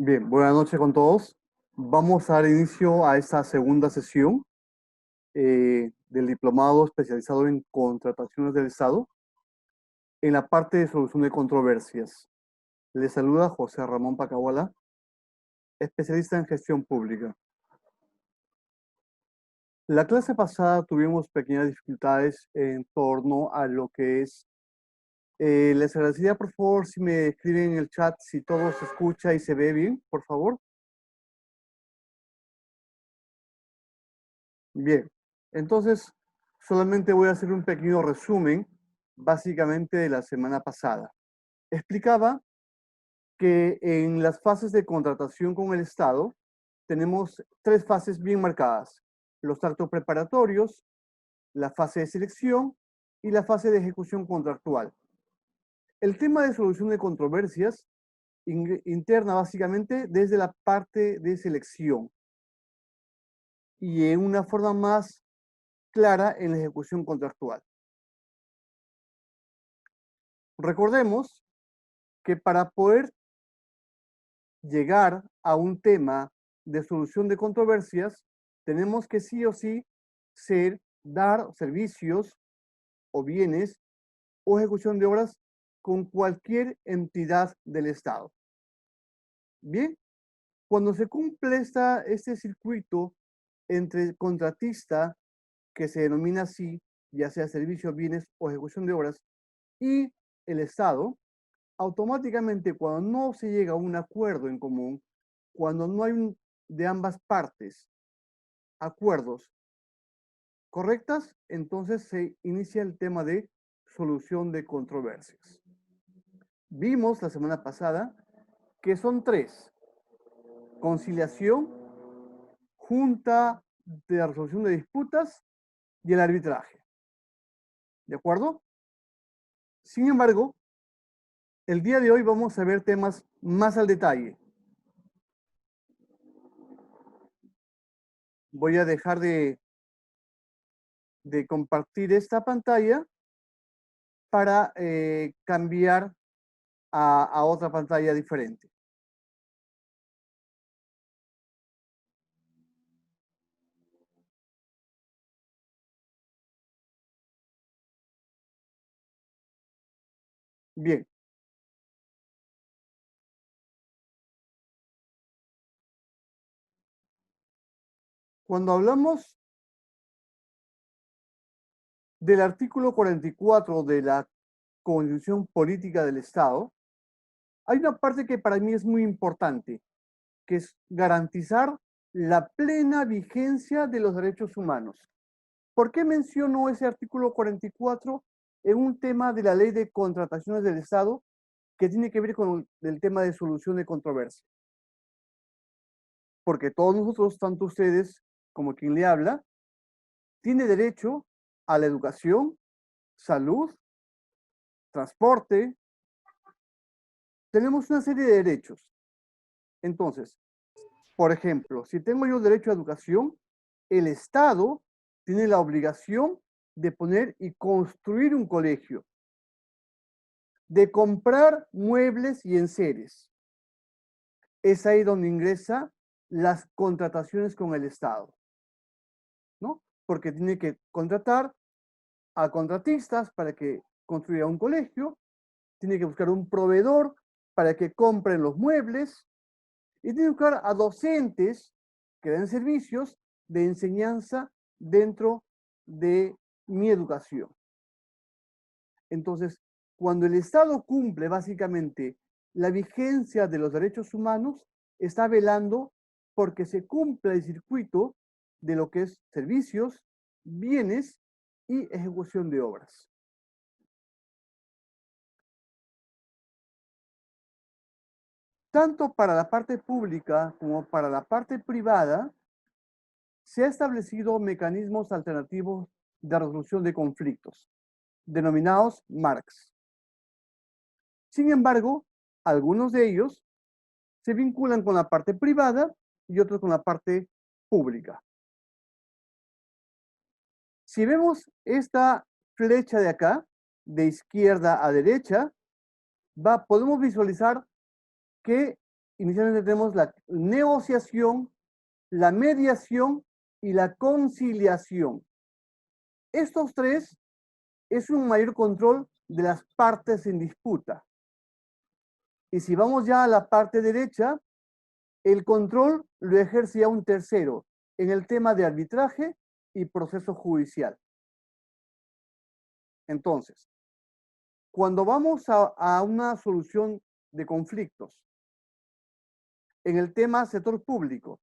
Bien, buenas noches con todos. Vamos a dar inicio a esta segunda sesión del diplomado especializado en contrataciones del Estado en la parte de solución de controversias. Les saluda José Ramón Pacahuala, especialista en gestión pública. La clase pasada tuvimos pequeñas dificultades en torno a lo que es. Les agradecería, por favor, si me escriben en el chat si todo se escucha y se ve bien, por favor. Bien, entonces solamente voy a hacer un pequeño resumen, básicamente de la semana pasada. Explicaba que en las fases de contratación con el Estado tenemos tres fases bien marcadas: los actos preparatorios, la fase de selección y la fase de ejecución contractual. El tema de solución de controversias interna básicamente desde la parte de selección y en una forma más clara en la ejecución contractual. Recordemos que para poder llegar a un tema de solución de controversias, tenemos que sí o sí dar servicios o bienes o ejecución de obras con cualquier entidad del Estado. Bien, cuando se cumple este circuito entre contratista, que se denomina así, ya sea servicios, bienes o ejecución de obras, y el Estado, automáticamente cuando no se llega a un acuerdo en común, cuando no hay de ambas partes acuerdos correctas, entonces se inicia el tema de solución de controversias. Vimos la semana pasada que son tres: conciliación, junta de resolución de disputas y el arbitraje. ¿De acuerdo? Sin embargo, el día de hoy vamos a ver temas más al detalle. Voy a dejar de compartir esta pantalla para cambiar a otra pantalla diferente. Bien. Cuando hablamos del artículo 44 de la Constitución Política del Estado, hay una parte que para mí es muy importante, que es garantizar la plena vigencia de los derechos humanos. ¿Por qué menciono ese artículo 44 en un tema de la Ley de Contrataciones del Estado que tiene que ver con el tema de solución de controversia? Porque todos nosotros, tanto ustedes como quien le habla, tiene derecho a la educación, salud, transporte. Tenemos una serie de derechos. Entonces, por ejemplo, si tengo yo derecho a educación, el Estado tiene la obligación de poner y construir un colegio, de comprar muebles y enseres. Es ahí donde ingresa las contrataciones con el Estado, ¿no? Porque tiene que contratar a contratistas para que construya un colegio, tiene que buscar un proveedor para que compren los muebles y tiene que buscar a docentes que den servicios de enseñanza dentro de mi educación. Entonces, cuando el Estado cumple básicamente la vigencia de los derechos humanos, está velando porque se cumpla el circuito de lo que es servicios, bienes y ejecución de obras. Tanto para la parte pública como para la parte privada, se han establecido mecanismos alternativos de resolución de conflictos, denominados MARCs. Sin embargo, algunos de ellos se vinculan con la parte privada y otros con la parte pública. Si vemos esta flecha de acá, de izquierda a derecha, podemos visualizar que inicialmente tenemos la negociación, la mediación y la conciliación. Estos tres es un mayor control de las partes en disputa. Y si vamos ya a la parte derecha, el control lo ejerce ya un tercero en el tema de arbitraje y proceso judicial. Entonces, cuando vamos a una solución de conflictos en el tema sector público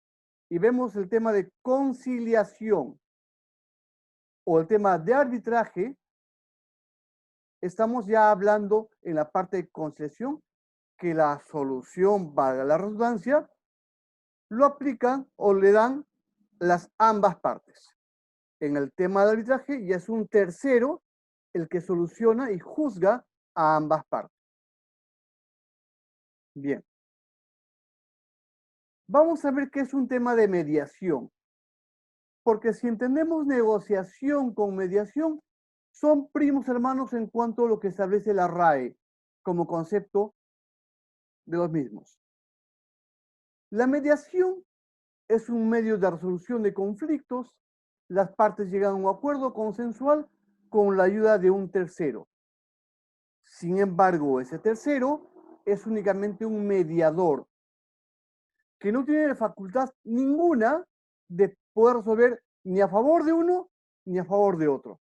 y vemos el tema de conciliación o el tema de arbitraje, estamos ya hablando en la parte de conciliación que la solución, valga la redundancia, lo aplican o le dan las ambas partes. En el tema de arbitraje ya es un tercero el que soluciona y juzga a ambas partes. Bien. Vamos a ver qué es un tema de mediación. Porque si entendemos negociación con mediación, son primos hermanos en cuanto a lo que establece la RAE como concepto de los mismos. La mediación es un medio de resolución de conflictos. Las partes llegan a un acuerdo consensual con la ayuda de un tercero. Sin embargo, ese tercero es únicamente un mediador que no tiene facultad ninguna de poder resolver ni a favor de uno ni a favor de otro.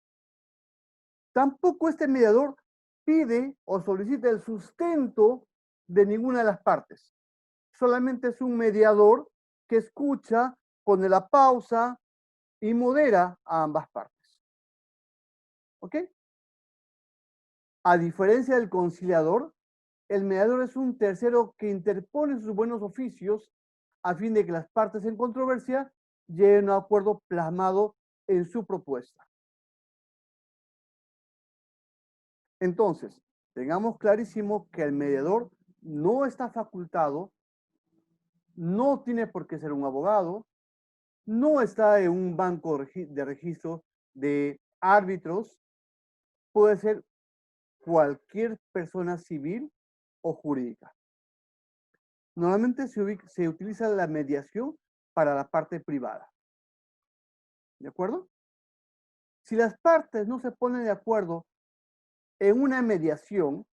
Tampoco este mediador pide o solicita el sustento de ninguna de las partes. Solamente es un mediador que escucha, pone la pausa y modera a ambas partes. ¿Ok? A diferencia del conciliador, el mediador es un tercero que interpone sus buenos oficios a fin de que las partes en controversia lleguen a un acuerdo plasmado en su propuesta. Entonces, tengamos clarísimo que el mediador no está facultado, no tiene por qué ser un abogado, no está en un banco de registro de árbitros, puede ser cualquier persona civil o jurídica. Normalmente se utiliza la mediación para la parte privada. ¿De acuerdo? Si las partes no se ponen de acuerdo en una mediación,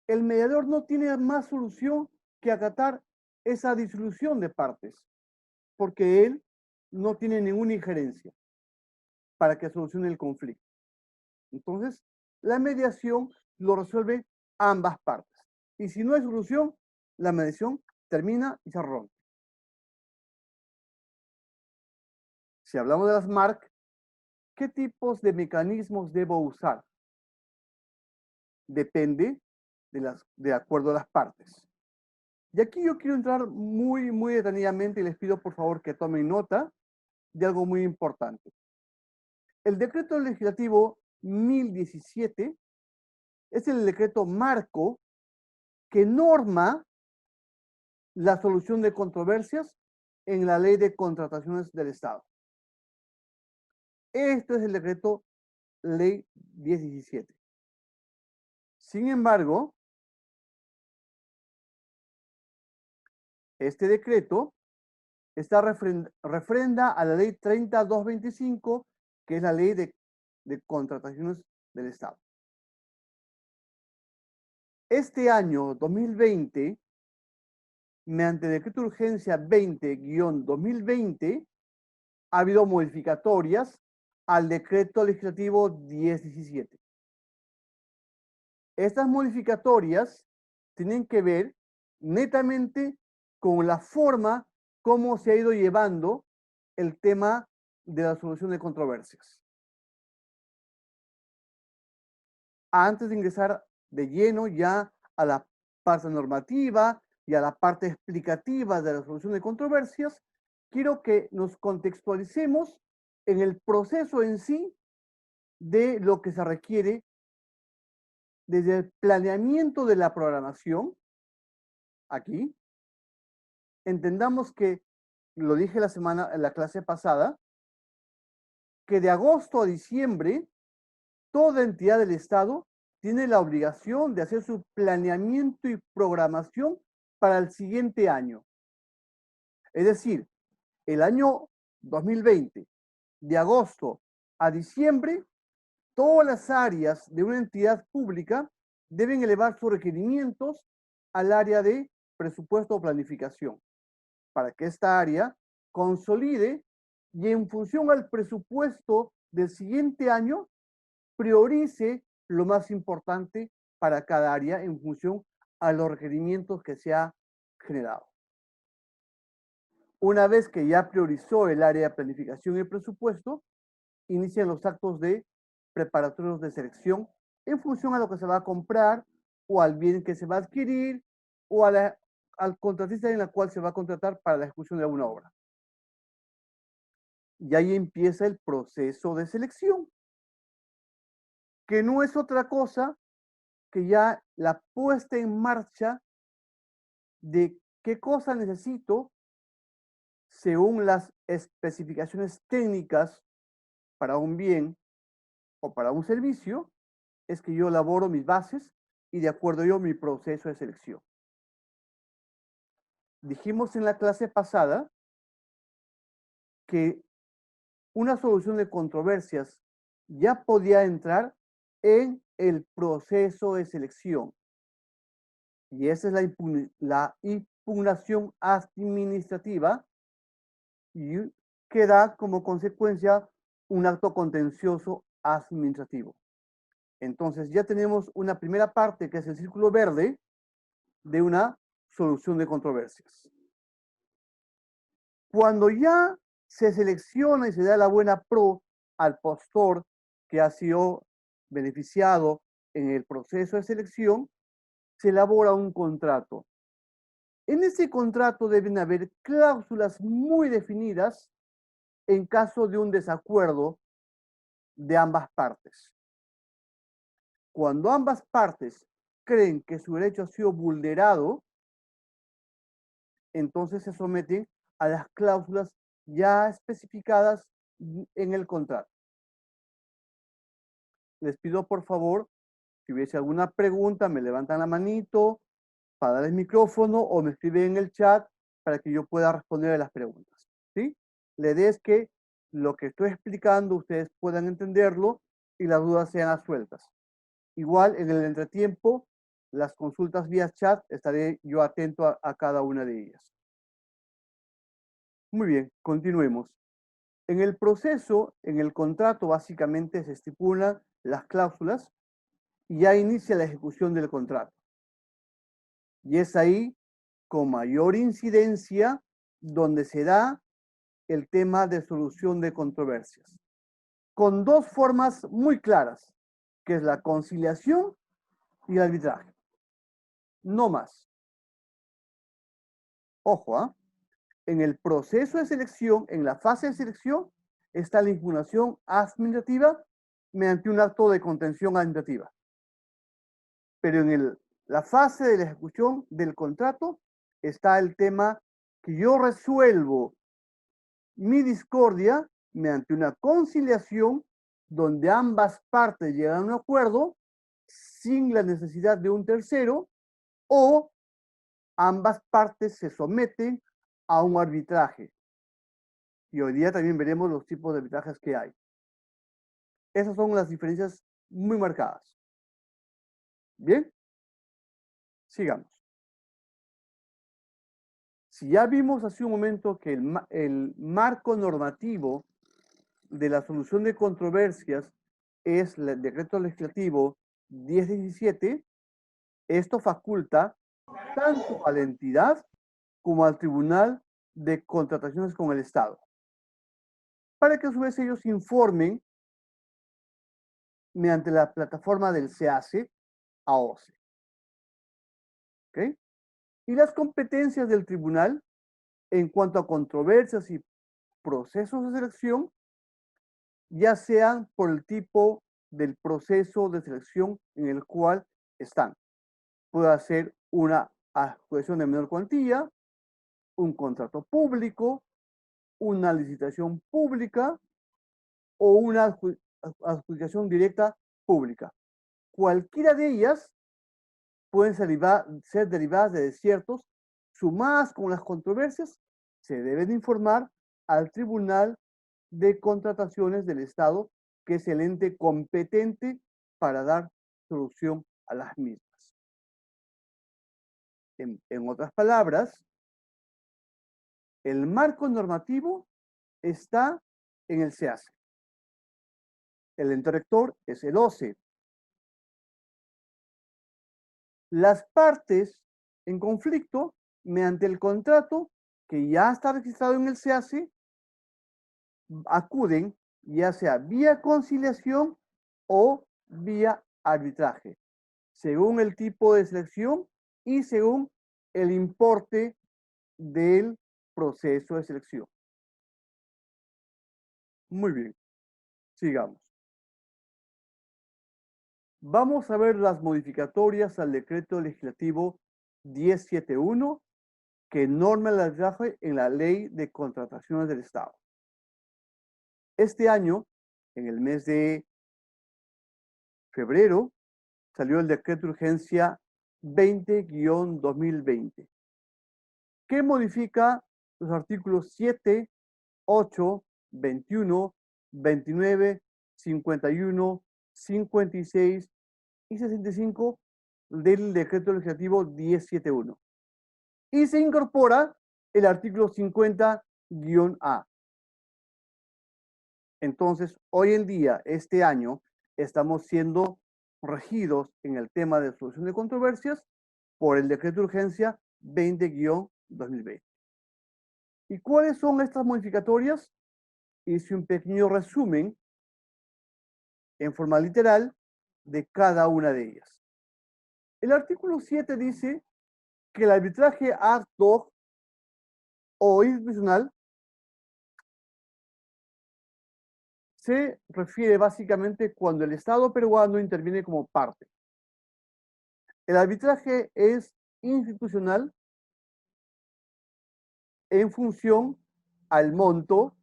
el mediador no tiene más solución que acatar esa disolución de partes, porque él no tiene ninguna injerencia para que solucione el conflicto. Entonces, la mediación lo resuelve ambas partes. Y si no hay solución, la mediación termina y se rompe. Si hablamos de las MARC, ¿qué tipos de mecanismos debo usar? Depende de acuerdo a las partes. Y aquí yo quiero entrar muy detenidamente y les pido por favor que tomen nota de algo muy importante. El decreto legislativo 1017 es el decreto marco que norma la solución de controversias en la ley de contrataciones del Estado. Esto es el decreto ley 1017. Sin embargo, este decreto refrenda a la ley 30225, que es la ley de contrataciones del Estado. Este año 2020, mediante decreto de urgencia 20-2020, ha habido modificatorias al decreto legislativo 1017. Estas modificatorias tienen que ver netamente con la forma como se ha ido llevando el tema de la solución de controversias. Antes de ingresar de lleno ya a la parte normativa y a la parte explicativa de la solución de controversias, quiero que nos contextualicemos en el proceso en sí de lo que se requiere desde el planeamiento de la programación, aquí. Entendamos que, lo dije en la clase pasada, que de agosto a diciembre, toda entidad del Estado tiene la obligación de hacer su planeamiento y programación para el siguiente año. Es decir, el año 2020, de agosto a diciembre, todas las áreas de una entidad pública deben elevar sus requerimientos al área de presupuesto o planificación, para que esta área consolide y en función al presupuesto del siguiente año, priorice lo más importante para cada área en función a los requerimientos que se ha generado. Una vez que ya priorizó el área de planificación y presupuesto, inician los actos de preparatorios de selección en función a lo que se va a comprar o al bien que se va a adquirir o al contratista en la cual se va a contratar para la ejecución de alguna obra. Y ahí empieza el proceso de selección, que no es otra cosa que ya la puesta en marcha de qué cosa necesito según las especificaciones técnicas para un bien o para un servicio, es que yo elaboro mis bases y de acuerdo a ello mi proceso de selección. Dijimos en la clase pasada que una solución de controversias ya podía entrar en el proceso de selección. Y esa es la impugnación administrativa y que da como consecuencia un acto contencioso administrativo. Entonces ya tenemos una primera parte que es el círculo verde de una solución de controversias. Cuando ya se selecciona y se da la buena pro al postor que ha sido beneficiado en el proceso de selección, se elabora un contrato. En ese contrato deben haber cláusulas muy definidas en caso de un desacuerdo de ambas partes. Cuando ambas partes creen que su derecho ha sido vulnerado, entonces se someten a las cláusulas ya especificadas en el contrato. Les pido por favor, si hubiese alguna pregunta, me levantan la manito para dar el micrófono o me escriben en el chat para que yo pueda responder a las preguntas. ¿Sí? La idea es que lo que estoy explicando ustedes puedan entenderlo y las dudas sean asueltas. Igual en el entretiempo, las consultas vía chat, estaré yo atento a cada una de ellas. Muy bien, continuemos. En el proceso, en el contrato, básicamente se estipulan las cláusulas y ya inicia la ejecución del contrato. Y es ahí, con mayor incidencia, donde se da el tema de solución de controversias. Con dos formas muy claras, que es la conciliación y el arbitraje. No más. Ojo, ¿ah? En el proceso de selección, en la fase de selección, está la impugnación administrativa mediante un acto de contención administrativa. Pero en la fase de la ejecución del contrato está el tema que yo resuelvo mi discordia mediante una conciliación donde ambas partes llegan a un acuerdo sin la necesidad de un tercero o ambas partes se someten a un arbitraje. Y hoy día también veremos los tipos de arbitrajes que hay. Esas son las diferencias muy marcadas. Bien, sigamos. Si ya vimos hace un momento que el marco normativo de la solución de controversias es el decreto legislativo 1017, esto faculta tanto a la entidad como al Tribunal de Contrataciones con el Estado, para que a su vez ellos informen mediante la plataforma del SEACE a OCE. ¿Okay? Y las competencias del tribunal en cuanto a controversias y procesos de selección, ya sean por el tipo del proceso de selección en el cual están. Puede ser una adjudicación de menor cuantía, un contrato público, una licitación pública o una adjudicación directa pública. Cualquiera de ellas pueden ser derivadas de desiertos sumadas con las controversias, se deben informar al Tribunal de Contrataciones del Estado, que es el ente competente para dar solución a las mismas. En otras palabras, el marco normativo está en el SEACE. El ente rector es el OCE. Las partes en conflicto, mediante el contrato que ya está registrado en el SEACE, acuden ya sea vía conciliación o vía arbitraje, según el tipo de selección y según el importe del proceso de selección. Muy bien, sigamos. Vamos a ver las modificatorias al decreto legislativo 1071 que norma el arbitraje en la Ley de Contrataciones del Estado. Este año, en el mes de febrero, salió el decreto de urgencia 20-2020, que modifica los artículos 7, 8, 21, 29, 51, 56 y 65 del decreto legislativo 1071. Y se incorpora el artículo 50-A. Entonces, hoy en día, este año, estamos siendo regidos en el tema de solución de controversias por el decreto de urgencia 20-2020. ¿Y cuáles son estas modificatorias? Hice un pequeño resumen en forma literal de cada una de ellas. El artículo 7 dice que el arbitraje ad hoc o institucional se refiere básicamente cuando el Estado peruano interviene como parte. El arbitraje es institucional en función al monto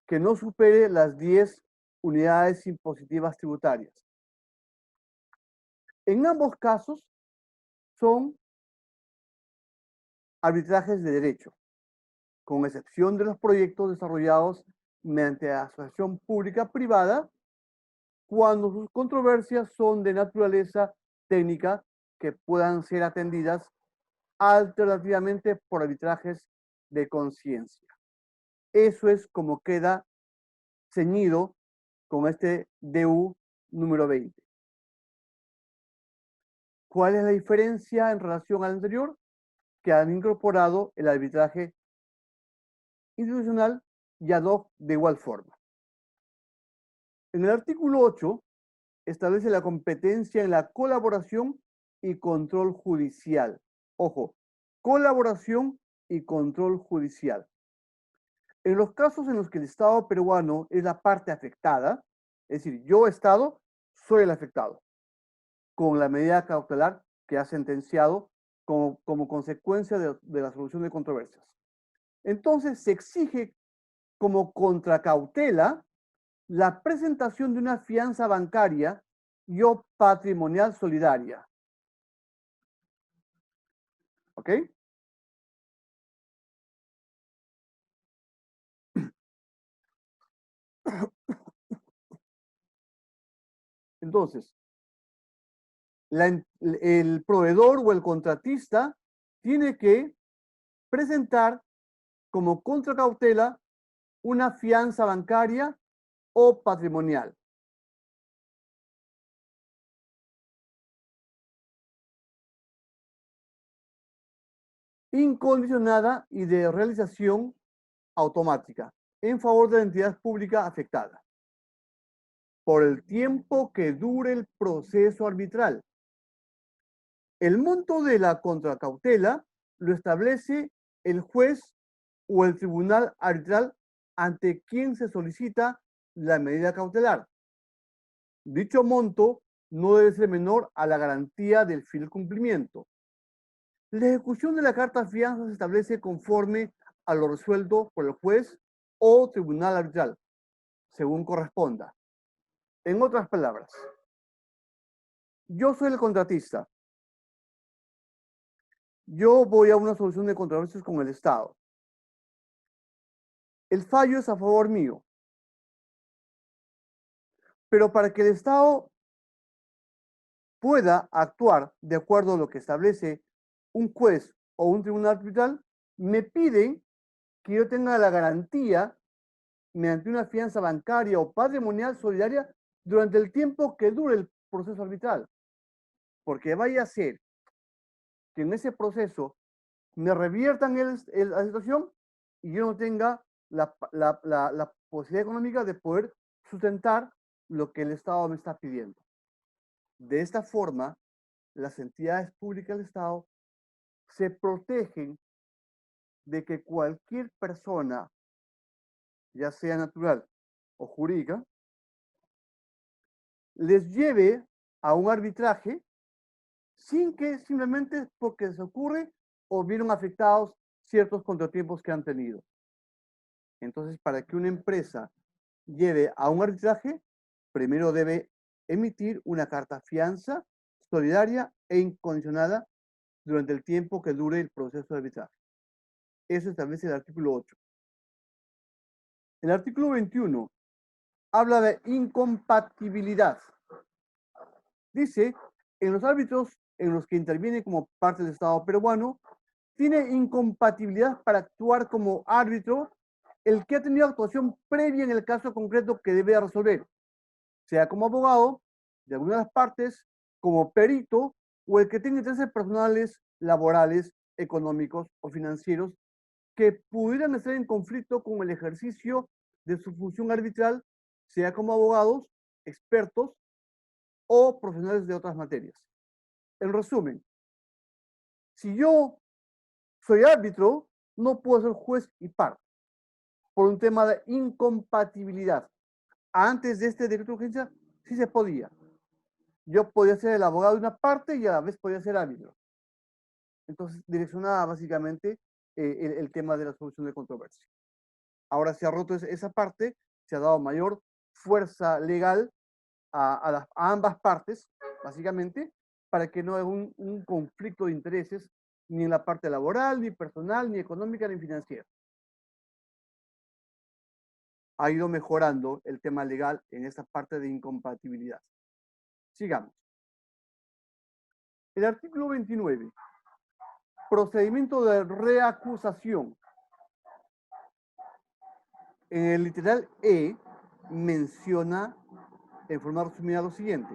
que no supere las 10 unidades impositivas tributarias. En ambos casos son arbitrajes de derecho, con excepción de los proyectos desarrollados mediante asociación pública-privada, cuando sus controversias son de naturaleza técnica que puedan ser atendidas alternativamente por arbitrajes de conciencia. Eso es como queda ceñido con este DU número 20. ¿Cuál es la diferencia en relación al anterior? Que han incorporado el arbitraje institucional y ad hoc de igual forma. En el artículo 8 establece la competencia en la colaboración y control judicial. Ojo, colaboración y control judicial. En los casos en los que el Estado peruano es la parte afectada, es decir, yo Estado soy el afectado, con la medida cautelar que ha sentenciado como consecuencia de la solución de controversias. Entonces se exige como contracautela la presentación de una fianza bancaria y o patrimonial solidaria. ¿Ok? Entonces, el proveedor o el contratista tiene que presentar como contracautela una fianza bancaria o patrimonial. Incondicionada y de realización automática en favor de la entidad pública afectada por el tiempo que dure el proceso arbitral. El monto de la contracautela lo establece el juez o el tribunal arbitral ante quien se solicita la medida cautelar. Dicho monto no debe ser menor a la garantía del fiel cumplimiento. La ejecución de la carta fianza se establece conforme a lo resuelto por el juez o tribunal arbitral, según corresponda. En otras palabras, yo soy el contratista. yo voy a una solución de controversias con el Estado. El fallo es a favor mío. Pero para que el Estado pueda actuar de acuerdo a lo que establece un juez o un tribunal arbitral, me piden que yo tenga la garantía mediante una fianza bancaria o patrimonial solidaria durante el tiempo que dure el proceso arbitral. Porque vaya a ser que en ese proceso me reviertan la situación y yo no tenga la posibilidad económica de poder sustentar lo que el Estado me está pidiendo. De esta forma, las entidades públicas del Estado se protegen de que cualquier persona, ya sea natural o jurídica, les lleve a un arbitraje sin que simplemente porque se ocurre o vieron afectados ciertos contratiempos que han tenido. Entonces, para que una empresa lleve a un arbitraje, primero debe emitir una carta fianza solidaria e incondicionada durante el tiempo que dure el proceso de arbitraje. Eso establece el artículo 8. El artículo 21 habla de incompatibilidad. Dice, en los árbitros en los que interviene como parte del Estado peruano, tiene incompatibilidad para actuar como árbitro el que ha tenido actuación previa en el caso concreto que debe resolver, sea como abogado de alguna de las partes, como perito o el que tenga intereses personales, laborales, económicos o financieros que pudieran estar en conflicto con el ejercicio de su función arbitral, sea como abogados, expertos o profesionales de otras materias. En resumen, si yo soy árbitro, no puedo ser juez y parte por un tema de incompatibilidad. Antes de este decreto de urgencia, sí se podía. Yo podía ser el abogado de una parte y a la vez podía ser árbitro. Entonces, direccionaba básicamente el tema de la solución de controversia. Ahora se ha roto esa parte, se ha dado mayor fuerza legal a ambas partes, básicamente, para que no haya un conflicto de intereses ni en la parte laboral, ni personal, ni económica, ni financiera. Ha ido mejorando el tema legal en esta parte de incompatibilidad. Sigamos. El artículo 29. Procedimiento de reacusación. En el literal E menciona en forma resumida lo siguiente.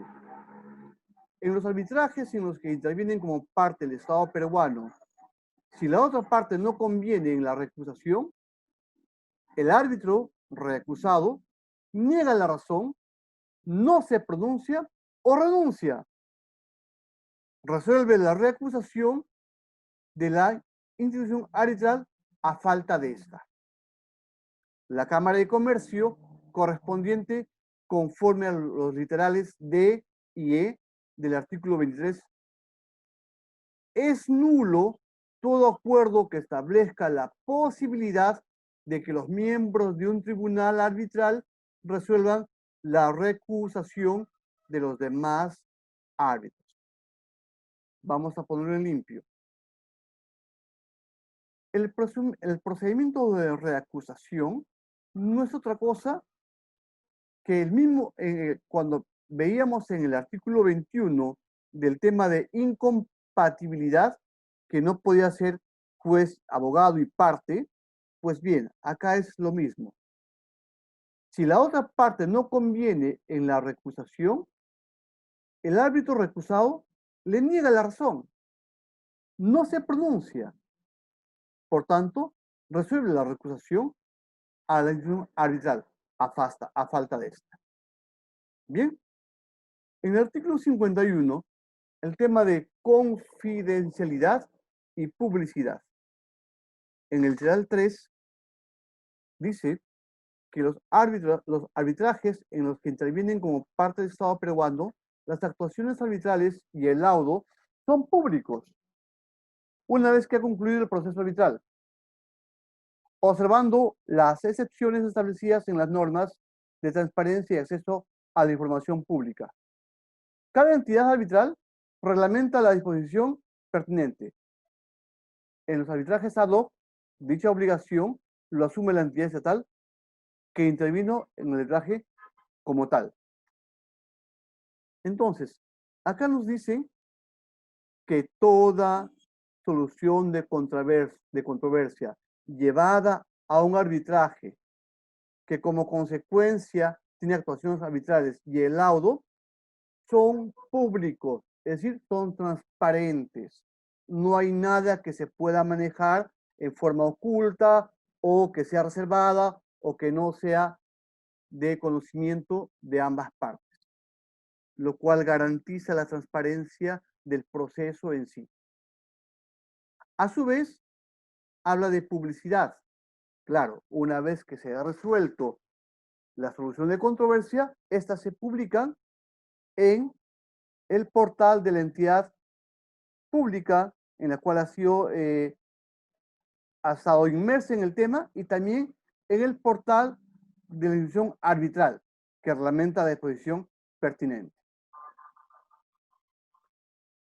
En los arbitrajes en los que intervienen como parte del Estado peruano, si la otra parte no conviene en la recusación, el árbitro recusado niega la razón, no se pronuncia o renuncia. Resuelve la recusación de la institución arbitral a falta de esta. La Cámara de Comercio correspondiente conforme a los literales D y E del artículo 23. Es nulo todo acuerdo que establezca la posibilidad de que los miembros de un tribunal arbitral resuelvan la recusación de los demás árbitros. Vamos a ponerlo en limpio. El procedimiento de reacusación no es otra cosa que el mismo, cuando veíamos en el artículo 21 del tema de incompatibilidad, que no podía ser juez, abogado y parte, pues bien, acá es lo mismo. Si la otra parte no conviene en la recusación, el árbitro recusado le niega la razón, no se pronuncia. Por tanto, resuelve la recusación a la institución arbitral a falta de esta. Bien, en el artículo 51, el tema de confidencialidad y publicidad. En el literal 3 dice que los arbitrajes en los que intervienen como parte del Estado peruano, las actuaciones arbitrales y el laudo son públicos una vez que ha concluido el proceso arbitral, observando las excepciones establecidas en las normas de transparencia y acceso a la información pública. Cada entidad arbitral reglamenta la disposición pertinente. En los arbitrajes ad hoc, dicha obligación lo asume la entidad estatal que intervino en el arbitraje como tal. Entonces, acá nos dicen que toda solución de controversia llevada a un arbitraje que como consecuencia tiene actuaciones arbitrales y el laudo son públicos, es decir, son transparentes. No hay nada que se pueda manejar en forma oculta o que sea reservada o que no sea de conocimiento de ambas partes, lo cual garantiza la transparencia del proceso en sí. A su vez, habla de publicidad. Claro, una vez que se ha resuelto la solución de controversia, estas se publican en el portal de la entidad pública en la cual ha estado inmersa en el tema y también en el portal de la institución arbitral que reglamenta la disposición pertinente.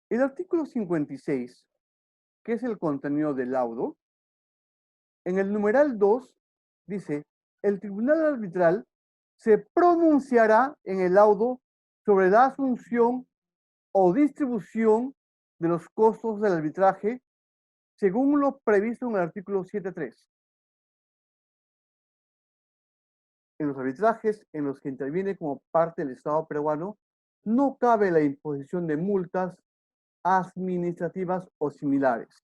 El artículo 56, que es el contenido del laudo, en el numeral 2 dice, el tribunal arbitral se pronunciará en el laudo sobre la asunción o distribución de los costos del arbitraje según lo previsto en el artículo 7.3. En los arbitrajes en los que interviene como parte del Estado peruano, no cabe la imposición de multas administrativas o similares,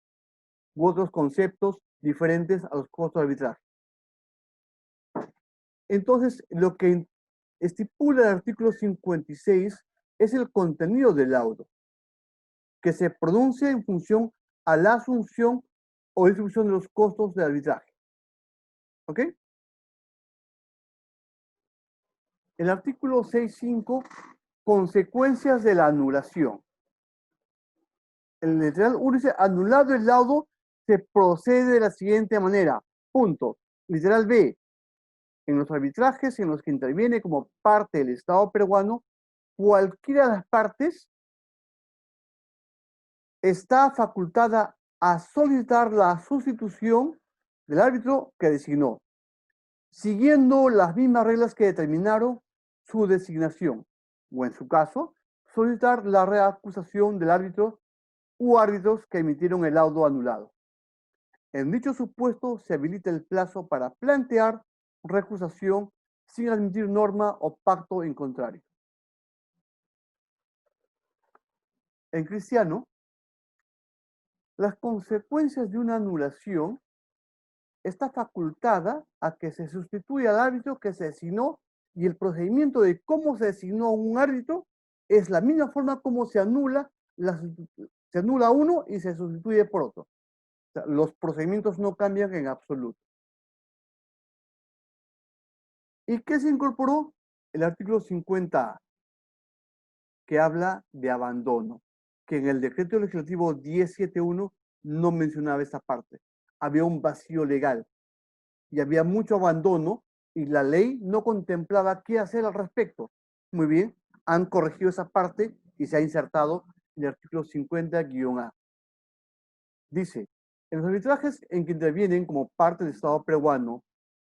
u otros conceptos diferentes a los costos de arbitraje. Entonces, lo que estipula el artículo 56 es el contenido del laudo, que se pronuncia en función a la asunción o distribución de los costos de arbitraje. ¿Ok? El artículo 6.5, consecuencias de la anulación. El literal 1 dice, anulado el laudo, se procede de la siguiente manera. Punto. Literal B, en los arbitrajes en los que interviene como parte del Estado peruano, cualquiera de las partes está facultada a solicitar la sustitución del árbitro que designó, siguiendo las mismas reglas que determinaron su designación, o en su caso, solicitar la reacusación del árbitro u árbitros que emitieron el laudo anulado. En dicho supuesto, se habilita el plazo para plantear recusación sin admitir norma o pacto en contrario. En cristiano, las consecuencias de una anulación está facultada a que se sustituya al árbitro que se designó y el procedimiento de cómo se designó un árbitro es la misma forma como se anula uno y se sustituye por otro. O sea, los procedimientos no cambian en absoluto. ¿Y qué se incorporó? El artículo 50A, que habla de abandono, que en el decreto legislativo 1071 no mencionaba esta parte. Había un vacío legal y había mucho abandono y la ley no contemplaba qué hacer al respecto. Muy bien, han corregido esa parte y se ha insertado el artículo 50-A. Dice, en los arbitrajes en que intervienen como parte del Estado peruano,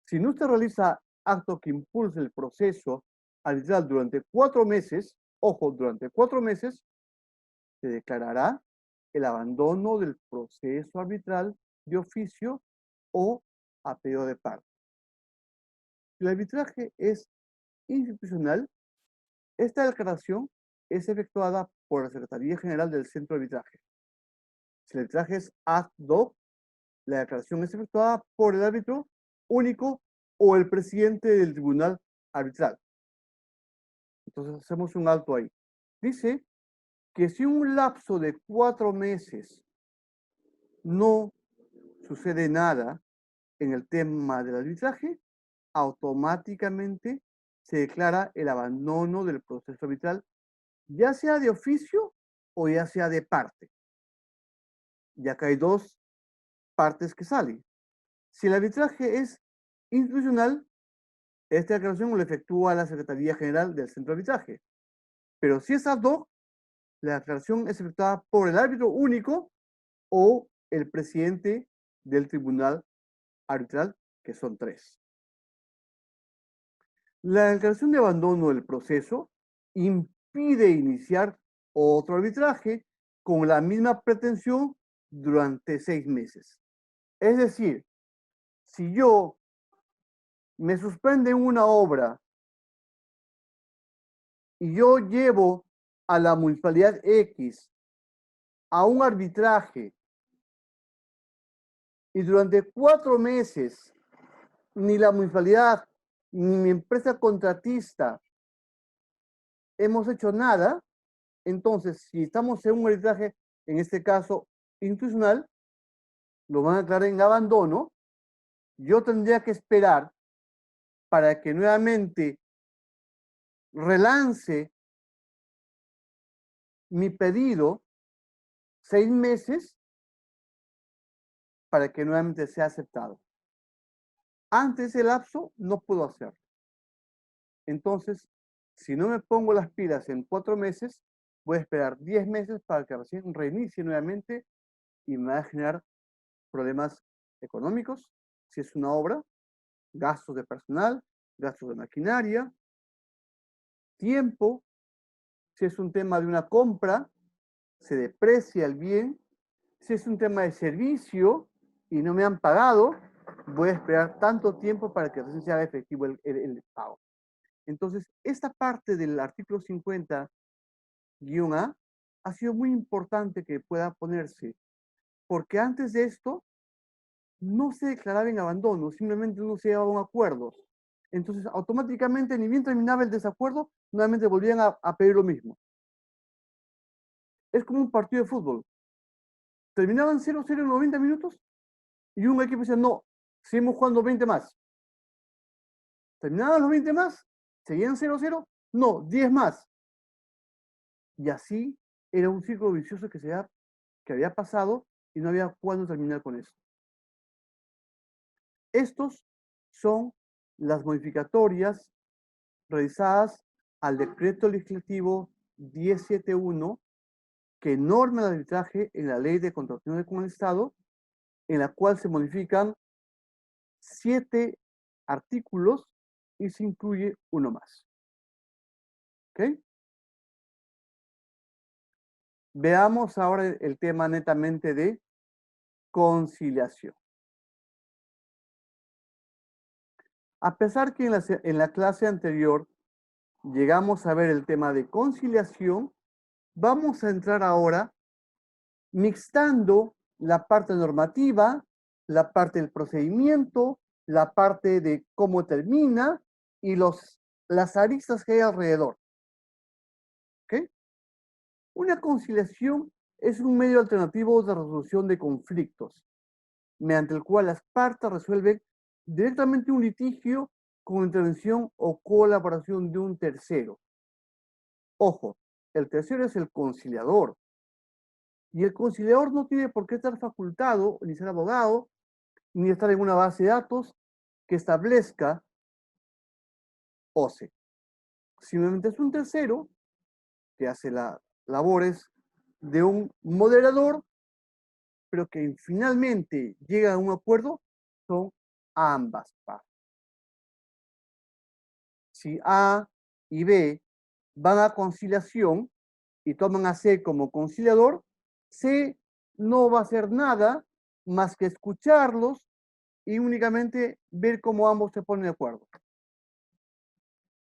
si no se realiza acto que impulse el proceso arbitral durante 4 meses, ojo, durante 4 meses, se declarará el abandono del proceso arbitral de oficio o a pedido de parte. Si el arbitraje es institucional, esta declaración es efectuada por la Secretaría General del Centro de Arbitraje. Si el arbitraje es ad hoc, la declaración es efectuada por el árbitro único o el presidente del tribunal arbitral. Entonces hacemos un alto ahí. Dice que si un lapso de 4 meses no sucede nada en el tema del arbitraje, automáticamente se declara el abandono del proceso arbitral, ya sea de oficio o ya sea de parte. Ya que hay 2 partes que salen. Si el arbitraje es institucional, esta declaración lo efectúa la Secretaría General del Centro de Arbitraje. Pero si es ad hoc, la declaración es efectuada por el árbitro único o el presidente del tribunal arbitral, que son 3. La declaración de abandono del proceso impide iniciar otro arbitraje con la misma pretensión durante 6 meses. Es decir, si yo me suspenden una obra y yo llevo a la municipalidad X a un arbitraje y durante 4 meses ni la municipalidad ni mi empresa contratista hemos hecho nada, entonces si estamos en un arbitraje, en este caso institucional, lo van a declarar en abandono, yo tendría que esperar para que nuevamente relance mi pedido 6 meses para que nuevamente sea aceptado. Antes del lapso no puedo hacerlo. Entonces, si no me pongo las pilas en 4 meses, voy a esperar 10 meses para que recién reinicie nuevamente y me va a generar problemas económicos, si es una obra, gastos de personal, gastos de maquinaria, tiempo, si es un tema de una compra, se deprecia el bien, si es un tema de servicio y no me han pagado, voy a esperar tanto tiempo para que recién se haga efectivo el pago. Entonces, esta parte del artículo 50-A ha sido muy importante que pueda ponerse, porque antes de esto no se declaraba en abandono, simplemente no se llevaban acuerdos. Entonces, automáticamente, ni bien terminaba el desacuerdo, nuevamente volvían a pedir lo mismo. Es como un partido de fútbol. Terminaban 0-0 en 90 minutos y un equipo decía, no, seguimos jugando 20 más. Terminaban los 20 más, seguían 0-0, no, 10 más. Y así era un círculo vicioso que había pasado y no había cuándo terminar con eso. Estos son las modificatorias realizadas al decreto legislativo 1071 que norma el arbitraje en la ley de contratación con el Estado, en la cual se modifican 7 artículos y se incluye uno más. ¿Ok? Veamos ahora el tema netamente de conciliación. A pesar que en la clase anterior llegamos a ver el tema de conciliación, vamos a entrar ahora mixtando la parte normativa, la parte del procedimiento, la parte de cómo termina y las aristas que hay alrededor. ¿Ok? Una conciliación es un medio alternativo de resolución de conflictos, mediante el cual las partes resuelven directamente un litigio con intervención o colaboración de un tercero. Ojo, el tercero es el conciliador. Y el conciliador no tiene por qué estar facultado, ni ser abogado, ni estar en una base de datos que establezca OCE. Simplemente es un tercero que hace las labores de un moderador, pero que finalmente llega a un acuerdo, son ambas partes. Si A y B van a conciliación y toman a C como conciliador, C no va a hacer nada más que escucharlos y únicamente ver cómo ambos se ponen de acuerdo.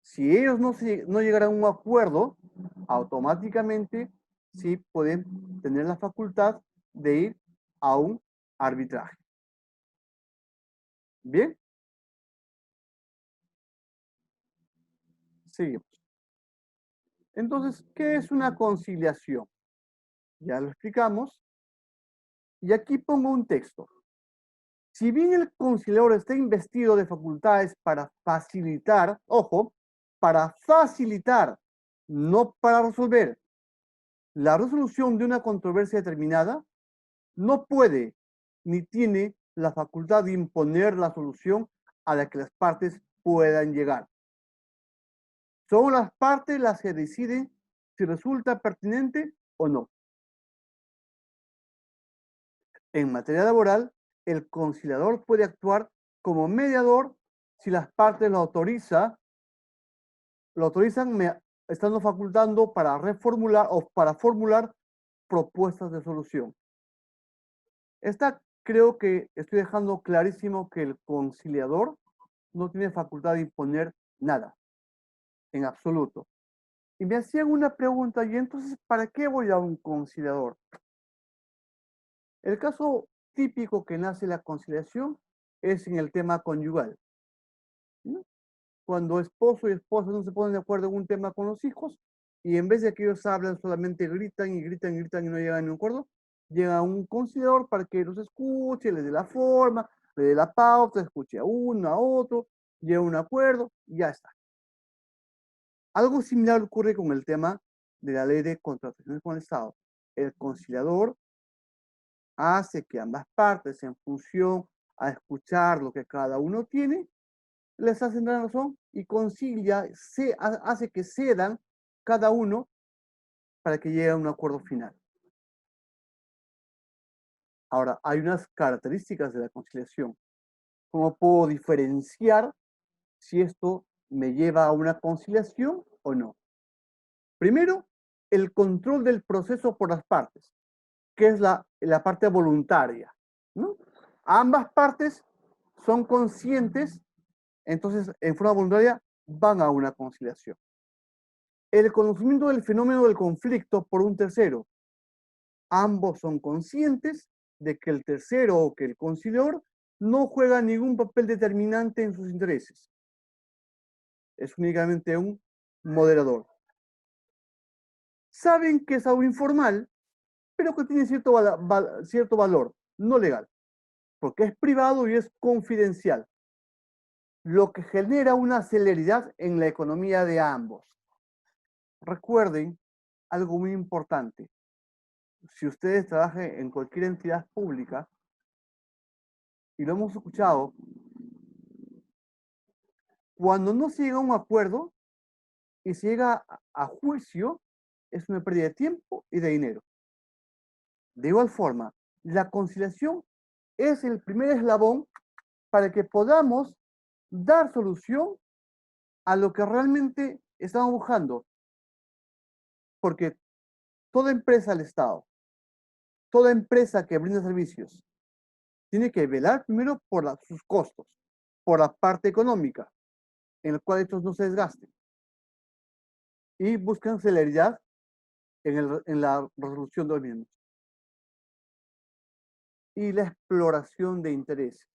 Si ellos no llegarán a un acuerdo, automáticamente sí pueden tener la facultad de ir a un arbitraje. Bien, seguimos. Entonces, ¿qué es una conciliación? Ya lo explicamos. Y aquí pongo un texto. Si bien el conciliador está investido de facultades para facilitar, ojo, para facilitar, no para resolver, la resolución de una controversia determinada, no puede ni tiene la facultad de imponer la solución a la que las partes puedan llegar. Son las partes las que deciden si resulta pertinente o no. En materia laboral, el conciliador puede actuar como mediador si las partes lo autorizan estando facultando para reformular o para formular propuestas de solución. Creo que estoy dejando clarísimo que el conciliador no tiene facultad de imponer nada, en absoluto. Y me hacían una pregunta, y entonces, ¿para qué voy a un conciliador? El caso típico que nace la conciliación es en el tema conyugal, ¿no? Cuando esposo y esposa no se ponen de acuerdo en un tema con los hijos, y en vez de que ellos hablan, solamente gritan y gritan y gritan y no llegan a ningún acuerdo, llega un conciliador para que los escuche, les dé la forma, le dé la pauta, escuche a uno, a otro, llegue a un acuerdo, y ya está. Algo similar ocurre con el tema de la ley de contrataciones con el Estado. El conciliador hace que ambas partes, en función a escuchar lo que cada uno tiene, les hacen la razón y concilia, hace que cedan cada uno para que llegue a un acuerdo final. Ahora, hay unas características de la conciliación. ¿Cómo puedo diferenciar si esto me lleva a una conciliación o no? Primero, el control del proceso por las partes, que es la parte voluntaria, ¿no? Ambas partes son conscientes, entonces en forma voluntaria van a una conciliación. El conocimiento del fenómeno del conflicto por un tercero. Ambos son conscientes de que el tercero o que el conciliador no juega ningún papel determinante en sus intereses. Es únicamente un moderador. Saben que es algo informal, pero que tiene cierto valor, no legal, porque es privado y es confidencial, lo que genera una celeridad en la economía de ambos. Recuerden algo muy importante. Si ustedes trabajan en cualquier entidad pública, y lo hemos escuchado, cuando no se llega a un acuerdo y se llega a juicio, es una pérdida de tiempo y de dinero. De igual forma, la conciliación es el primer eslabón para que podamos dar solución a lo que realmente estamos buscando. Porque toda empresa del Estado, toda empresa que brinda servicios, tiene que velar primero por sus costos, por la parte económica, en la cual estos no se desgasten. Y buscan celeridad en la resolución de los mismos. Y la exploración de intereses.